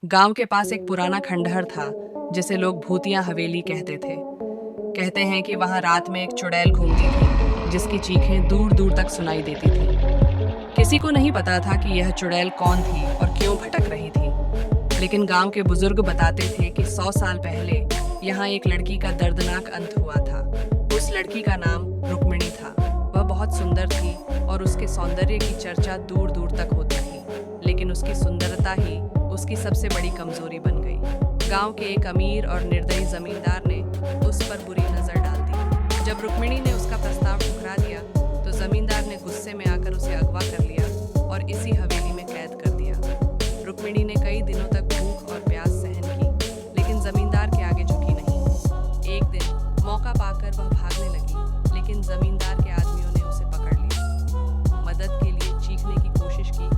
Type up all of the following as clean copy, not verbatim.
गांव के पास एक पुराना खंडहर था जिसे लोग भूतिया हवेली कहते थे। कहते हैं कि वहां रात में एक चुड़ैल घूमती थी जिसकी चीखें दूर दूर तक सुनाई देती थी। किसी को नहीं पता था कि यह चुड़ैल कौन थी और क्यों भटक रही थी, लेकिन गांव के बुजुर्ग बताते थे कि 100 साल पहले यहाँ एक लड़की का दर्दनाक अंत हुआ था। उस लड़की का नाम रुक्मिणी था। वह बहुत सुंदर थी और उसके सौंदर्य की चर्चा दूर दूर तक होती थी, लेकिन उसकी सुंदरता ही उसकी सबसे बड़ी कमजोरी बन गई। गांव के एक अमीर और निर्दयी जमींदार ने उस पर बुरी नजर डाल दी। जब रुक्मिणी ने उसका प्रस्ताव ठुकरा दिया तो जमींदार ने गुस्से में आकर उसे अगवा कर लिया और इसी हवेली में कैद कर दिया। रुक्मिणी ने कई दिनों तक भूख और प्यास सहन की, लेकिन जमींदार के आगे झुकी नहीं। एक दिन मौका पाकर वह भागने लगी, लेकिन जमींदार के आदमियों ने उसे पकड़ लिया। मदद के लिए चीखने की कोशिश की,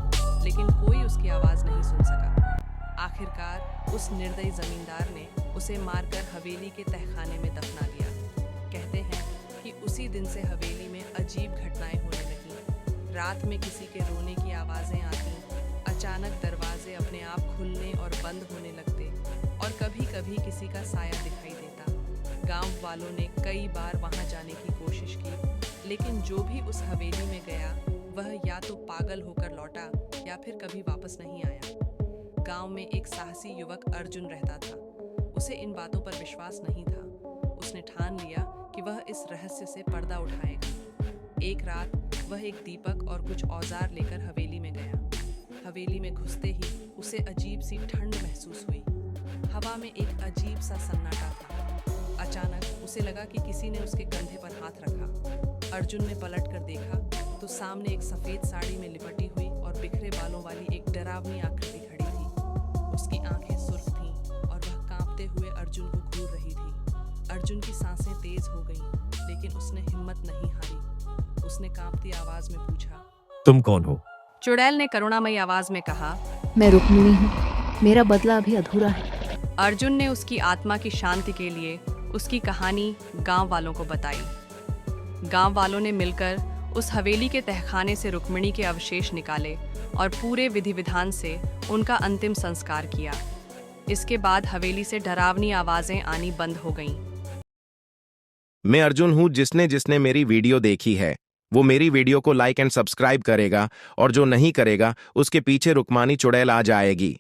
लेकिन कोई उसकी आवाज नहीं सुन सका। आखिरकार उस निर्दयी जमींदार ने उसे मारकर हवेली के तहखाने में दफना दिया। कहते हैं कि उसी दिन से हवेली में अजीब घटनाएं होने लगीं। रात में किसी के रोने की आवाजें आती, अचानक दरवाजे अपने आप खुलने और बंद होने लगते, और कभी कभी किसी का साया दिखाई देता। गांव वालों ने कई बार वहां जाने की कोशिश की, लेकिन जो भी उस हवेली में गया वह या तो पागल होकर लौटा या फिर कभी वापस नहीं आया। गांव में एक साहसी युवक अर्जुन रहता था। उसे इन बातों पर विश्वास नहीं था। उसने ठान लिया कि वह इस रहस्य से पर्दा उठाएगा। एक रात वह एक दीपक और कुछ औजार लेकर हवेली में गया। हवेली में घुसते ही उसे अजीब सी ठंड महसूस हुई। हवा में एक अजीब सा सन्नाटा था। अचानक उसे लगा कि किसी ने उसके कंधे पर हाथ रखा। अर्जुन ने पलट कर देखा तो सामने एक सफेद साड़ी में लिपटी हुई और बिखरे बालों वाली एक डरावनी आकृति खड़ी थी। उसकी आंखें सुर्ख थीं और वह कांपते हुए अर्जुन को घूर रही थी। अर्जुन की सांसें तेज हो गईं, लेकिन उसने हिम्मत नहीं हारी। उसने कांपती आवाज में पूछा, तुम कौन हो? चुड़ैल ने करुणामयी आवाज में कहा, मैं रुक्मिणी हूँ। मेरा बदला अभी अधूरा है। अर्जुन ने उसकी आत्मा की शांति के लिए उसकी कहानी गांव वालों को बताई। गांव वालों ने मिलकर उस हवेली के तहखाने से रुक्मिणी के अवशेष निकाले और पूरे विधि विधान से उनका अंतिम संस्कार किया। इसके बाद हवेली से डरावनी आवाजें आनी बंद हो गईं। मैं अर्जुन हूं। जिसने जिसने मेरी वीडियो देखी है वो मेरी वीडियो को लाइक एंड सब्सक्राइब करेगा, और जो नहीं करेगा उसके पीछे रुक्मानी चुड़ैल आ जाएगी।